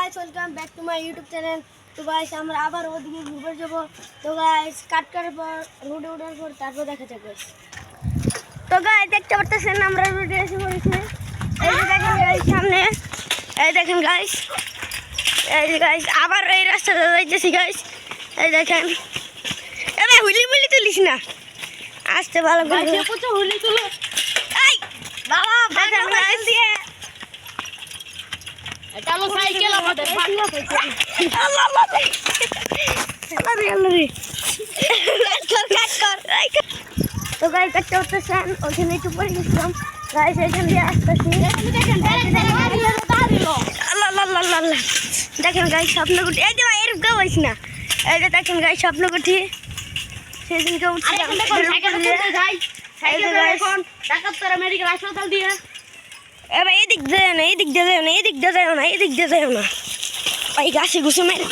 Guys welcome back to my YouTube channel. তো guys আমরা আবার ওদিকে ঘুরতে যাব। তো গাইস কাট করার পর রোডে ওঠার পর তারপর দেখা যাবে। তো গাইস দেখতে পাচ্ছেন আমরা রোডে এসে পড়েছি। এই যে দেখেন গাইস সামনে, এই দেখেন গাইস, এই যে গাইস আবার এই রাস্তাটা যাইতেছি গাইস। এই দেখেন এবার হুলি মুলি তুলিস না, আসতে ভালো করে হুলি তুলো। এই বাবা দেখেন গাইস দিয়ে চলো সাইকেল আমাদের আল্লাহ আল্লাহ আরে আল্লাহ কাট কর। তো গাইস দেখতে পাচ্ছেন ওখানে একটু পড়ে গেছিলাম গাইস, এখান দিয়ে আসতেছি। আল্লাহ আল্লাহ আল্লাহ দেখেন গাইস স্বপ্নকুঠি, এই যে ভাই এরকম কেউ হইস না। এই যে দেখেন গাইস স্বপ্নকুঠি, সেদিনকে মেডিকেল হাসপাতাল দিয়ে এবার এদিক যায় না, এদিক দিয়ে যায় না, এদিক দিয়ে যায় না, এদিক দিয়ে যায় না, ওই গাছে ঘুষে মেরে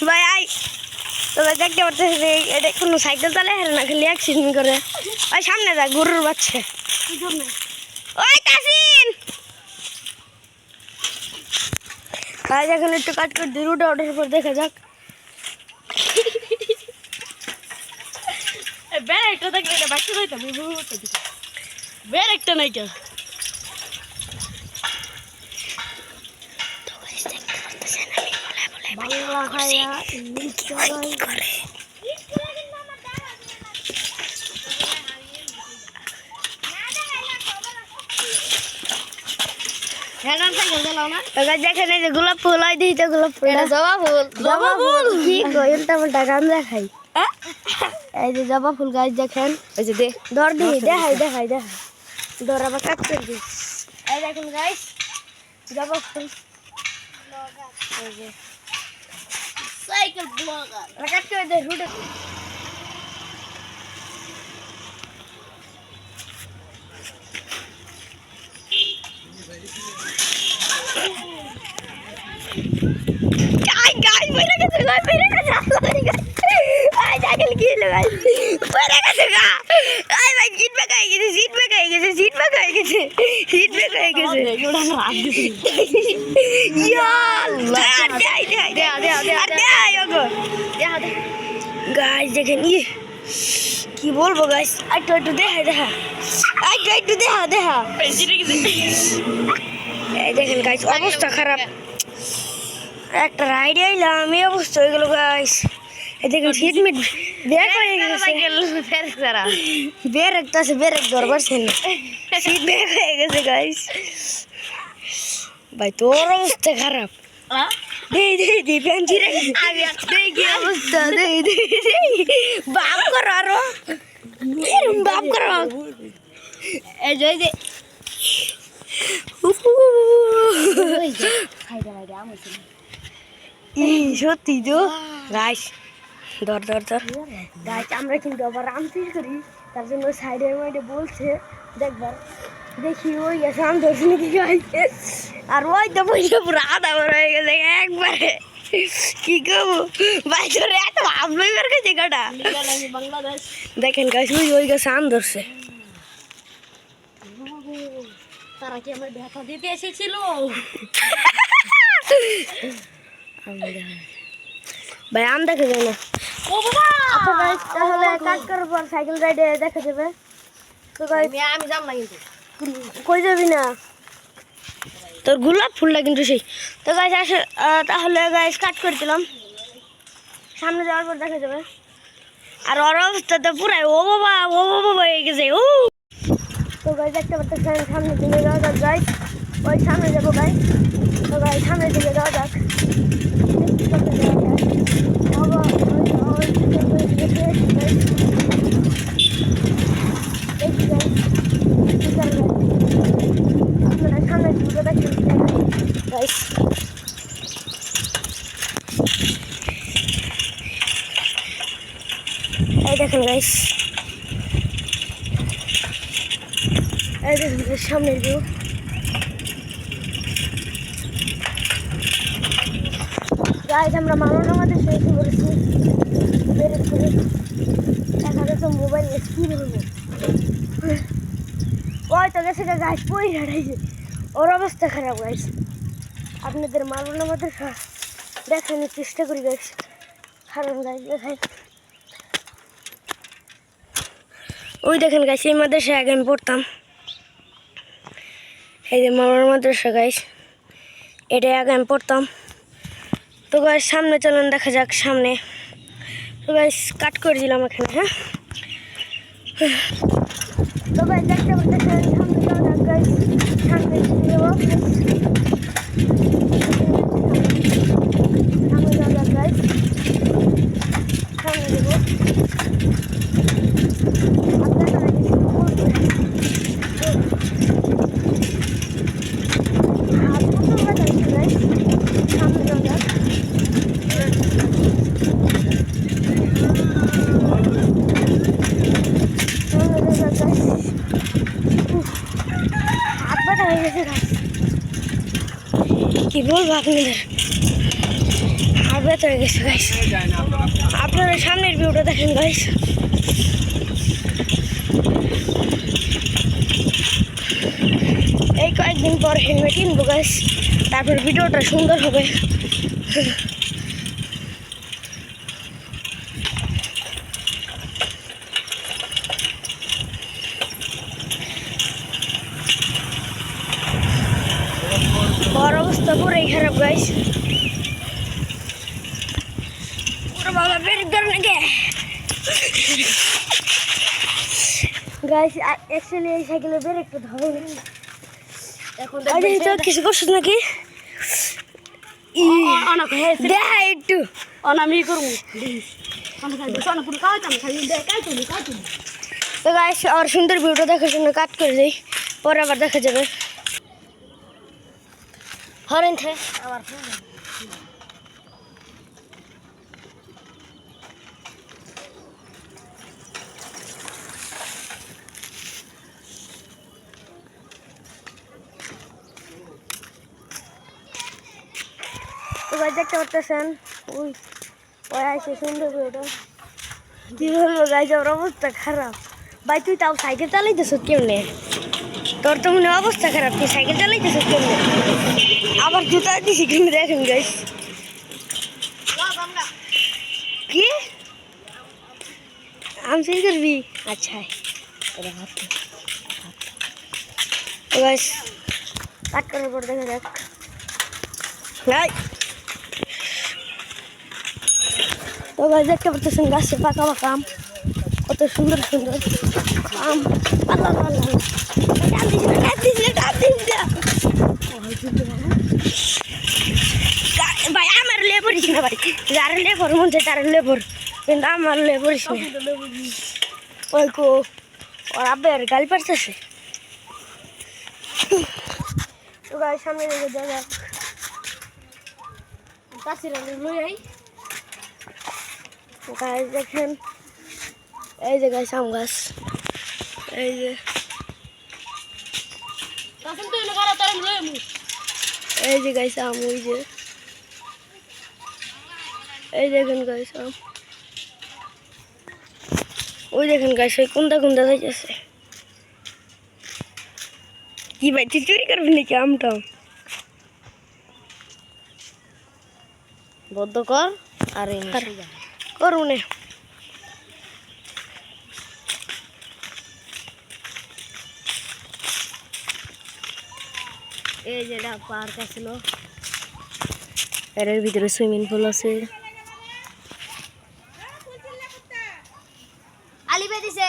ভাই আই তবে দেখতে পারতেছি এটা কোনো সাইকেল চালে হেরে না, খালি অ্যাক্সিডেন্ট করে। ওই সামনে যা গরুর বাচ্চা, ওই তাসিন কাজ এখন একটু কাট করে দিই, রুটে ওঠার পর দেখা যাক। ব্যারেকটা দেখলে এটা বাচ্চা হইতাম, ব্যারেকটা নাই কেউ। বাংলা খায়া করে দেখেন এই যে গোলাপ ফুল, হয় দিই তো গোলাপ ফুল, জবা ফুল, জবা ফুল কি উল্টা পাল্টা গান দেখাই। এই যে জবা ফুল গাছ দেখেন, এই যে ধর দিই, দেখাই দেখাই দেখাই, ধর আবার কাট করে দিই। এই দেখেন গাইস জবা ফুল, এই যে সাইকেল ব্লগার কাট করে দে রুটে। गाइस मेरे कैसे गाइस मेरे कैसे आई साइकिल की ले गाइस मेरे कैसे गा आई भाई सीट पे गई किसी सीट पे गई किसी सीट पे गई किसी सीट पे गई किसी योड़ा ना रात दी यार दे योगो दे गाइस देखें ये কি বলবো গাইস, একটু দেখা এই দেখেন গাইস অবস্থা খারাপ। একটা রাইড আইলাম এই অবস্থা হয়ে গেল গাইস। এই দেখেন সিট মিট ব্যাক হয়ে গেছে, ব্রেক তো আছে, ব্রেক দরবার ছিল, সিট ব্যাক হয়ে গেছে গাইস। ভাই তোর অবস্থা খারাপ, দে পেন্টি রে কি অবস্থা, বাপ করো আরো বাপ করো এই যে সত্যি তো গাইস ধর গাইস আমরা কিন্তু আবার আম ফিল করি, তার জন্য সাইডের মধ্যে বলছে দেখবার, দেখি ওই গেছে আম ধরছি নাকি গাইস। আর ওই তো পয়সা পুরো আধা বড় হয়ে গেছে একবারে, কি করবো ভাই তোর এত আম লইবার গেছে কাটা। বাংলাদেশ দেখেন গাইস ওই গেছে আম ধরছে, তারা কি আমার ব্যথা দিতে এসেছিল। ভাই আম দেখা যায় না, তাহলে কাট করার পর সাইকেল রাইডে দেখা যাবে। তো আমি যাম না, কিন্তু কই যাবি না, তোর গোলাপ ফুলটা কিন্তু সেই। তো গাইস আসে তাহলে গাইস কাট করে দিলাম, সামনে যাওয়ার পর দেখা যাবে। আর ওর অবস্থা তো পুরাই ও বাবা হয়ে গেছে। তো গাইস দেখতে পাচ্ছেন সামনের দিকে যাওয়া যাক গাইস, ওই সামনে যাবো গাইস। তো গাইস সামনের দিকে যাওয়া যাক, আপনারা সামনের দিকে দেখেন গাইস। এই দেখেন গাইস, এই দেখেন সামনের ভিউ। গাইজ আমরা মামার আমাদের শুয়েছি বলেছি বেরেক করে দেখা যাচ্ছে মোবাইল কি বলবো ওই তো গেছে গাছ পই হারাইছে ওর অবস্থা খারাপ গাইজ আপনাদের মামার আমাদের দেখানোর চেষ্টা করি গাইজ কারণ গাইজ দেখাই ওই দেখেন গাইজ এই মাদ্রাসায় আগে আমি পড়তাম এই যে মামার মাদ্রাসা গাইজ এটাই আগে আমি পড়তাম তো গাইজ সামনে চলুন দেখা যাক সামনে তো গাইজ কাট করে দিলাম এখানে হ্যাঁ তো গাইজ দেখতে পাচ্ছেন সামনে যাওয়া যাক গাইজ সামনে যাবো সামনে যাওয়া যাক গাইজ সামনে দেবো কি বলবো আপনাদের হাত ব্যথা হয়ে গেছে গাইস আপনারা সামনের ভিউটা দেখেন গাইস এই কয়েকদিন পর হেলমেট কিনবো গাইস তারপর ভিডিওটা সুন্দর হবে বড় অবস্থা পুরাই খারাপ গাইস পুরো বাবা বের করে নাকি গাইস অ্যাকচুয়ালি এই সাইকেলের বের একটু ধরো এখন তো কিছু করছিস নাকি দেখা একটু অনামি করবো তো গাইস আর সুন্দর ভিডিও দেখার জন্য কাট করে দিই পরে আবার দেখা যাবে হরেন থে আবার তো ভাই দেখতে পাচ্ছেন ওই ওই আছে সুন্দর ভিডিওটা কি বলবো গাইজ ওর অবস্থা খারাপ ভাই তুই তাও সাইকেল চালাইতেছ কেমনে তোর তো মনে অবস্থা খারাপ তুই সাইকেল চালাইতেছ কেমনে আবার জুতা দিছি কেমনে দেখেন গাইস কি আমি সেই করবি আচ্ছা তো গাইস কাট করার পর দেখা যাক তো গাইস দেখতে পাচ্ছেন গাছে পাকা পাকা আম কত সুন্দর সুন্দর আম আল্লাহ আল্লাহ ভাই আমার লে পড়িস না ভাই যার লেবর মন চাই তার লেবর কিন্তু আমার লে পড়িস না ওই কো ওর আব্বার গাল পারতেছে তো গাই সামনে দিকে দেখা কাছিরা লই আই গাছ দেখেন এই যে গাছ আম গাছ এই যে এই যে গাছ আম ওই যে এই দেখেন গাছ আম ওই দেখেন গাছ ওই কোনটা কোনটা যাইতেছে কি ভাই তুই চুরি করবি নাকি আমটা বদ্ধ কর আর করবো না এই যেটা পার্ক আছিল এর ভিতরে সুইমিং পুল আছে আলিবে দিছে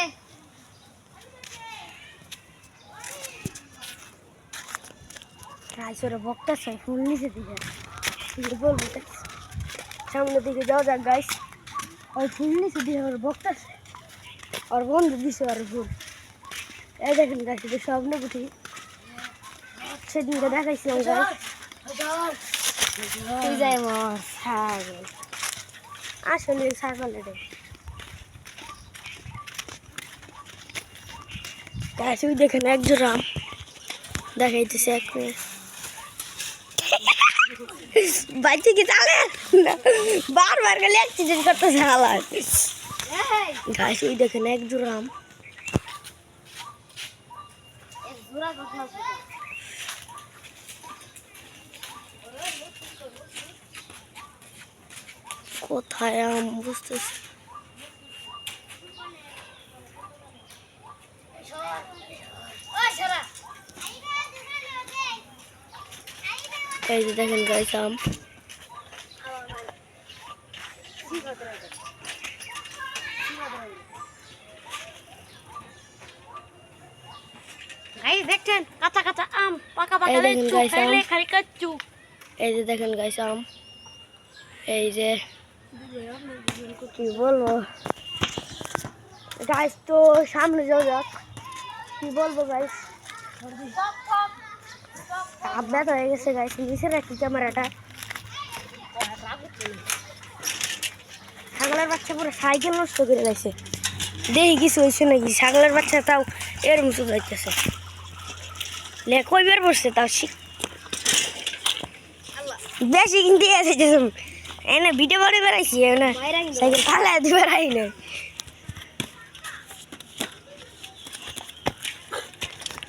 রাইসরে বকটা চাই ফুল নিচে দিকে বলবো সামনের দিকে যাওয়া যাক গাইস ওই ফুল নিচে দিয়ে ওর বকটা আর বন্ধু দিছে আর ফুল এই দেখেন গাছ সব নেবুটি সেদিনকে দেখাইছিলাম যাই ছাগল আসলে ছাগল এটা গাছ ওই দেখেন এক জোড়া দেখাইতেছে এক বাচ্চা কি চালে না বারবার গেলে অ্যাক্সিডেন্ট করতে চালা গাছ ওই দেখেন এক জোড়া আম কোথায় আম বুঝতেছি এই যে দেখেন গাছ আম দেখছেন কাঁচা কাঁচা আম পাকা পাকা খালি কাচ্চু এই যে দেখেন গাছ আম এই যে কি বলবো গাছ তো সামনে যাও যাক কি বলবো গাছ আপডেট হয়ে গেছে গাছ নিচে রাখি ক্যামেরাটা ছাগলের বাচ্চা পুরো সাইকেল নষ্ট করে গেছে দেখি কিছু হয়েছে নাকি ছাগলের বাচ্চা তাও এর মুসু যাইতেছে কই বের পড়ছে তাও বেশি কিন্তু এনে ভিডিও করে বেড়াইছি না সাইকেল ফালা দিয়ে বেড়াই না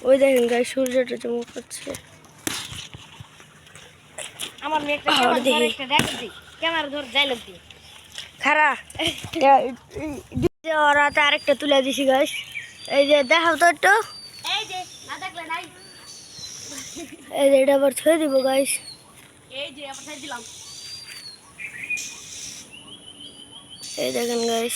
ওই দেখেন গায়ে সূর্যটা চমক করছে আমার মেয়েটা ক্যামেরা ধর যাই লাগবে খারা ওরা তো আরেকটা তুলে দিছি গাছ এই যে দেখাও তো একটু এই যে না দেখলে নাই এই যে এটা আবার ছুঁয়ে দিব গাছ এই যে আবার ছাই দিলাম এই দেখেন গাছ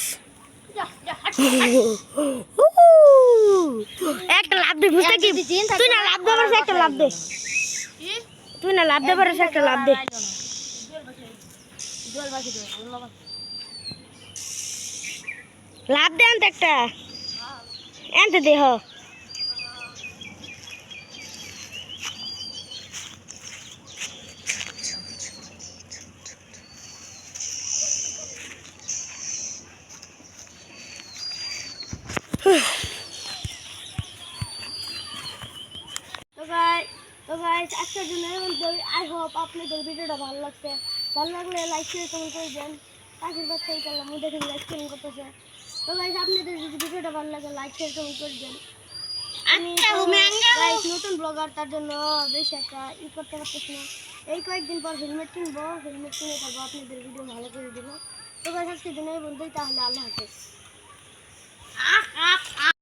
একটা লাভ দে বুঝতে কি তুই না লাভ দেবার একটা লাভ দে তুই না লাভ দেবার একটা লাভ দে লাভ দে আনতে একটা আনতে দে হ তো গাইস আজকের জন্য আই হোপ আপনাদের ভিডিওটা ভালো লাগছে ভালো লাগলে লাইক শেয়ার কমেন্ট করে দেন পাখির বাচ্চা এই করলাম দেখেন লাইক শেয়ার করতেছে তো গাইস আপনাদের যদি ভিডিওটা ভালো লাগে লাইক শেয়ার কমেন্ট করে দেন আমি গাইস নতুন ব্লগার তার জন্য বেশি একটা করতে পারতেছি না এই কয়েকদিন পর হেলমেট কিনবো হেলমেট কিনে থাকবো আপনাদের ভিডিও ভালো করে দেবো তো গাইস আজকের জন্য এই বন্ধুই তাহলে আল্লাহ হাফেজ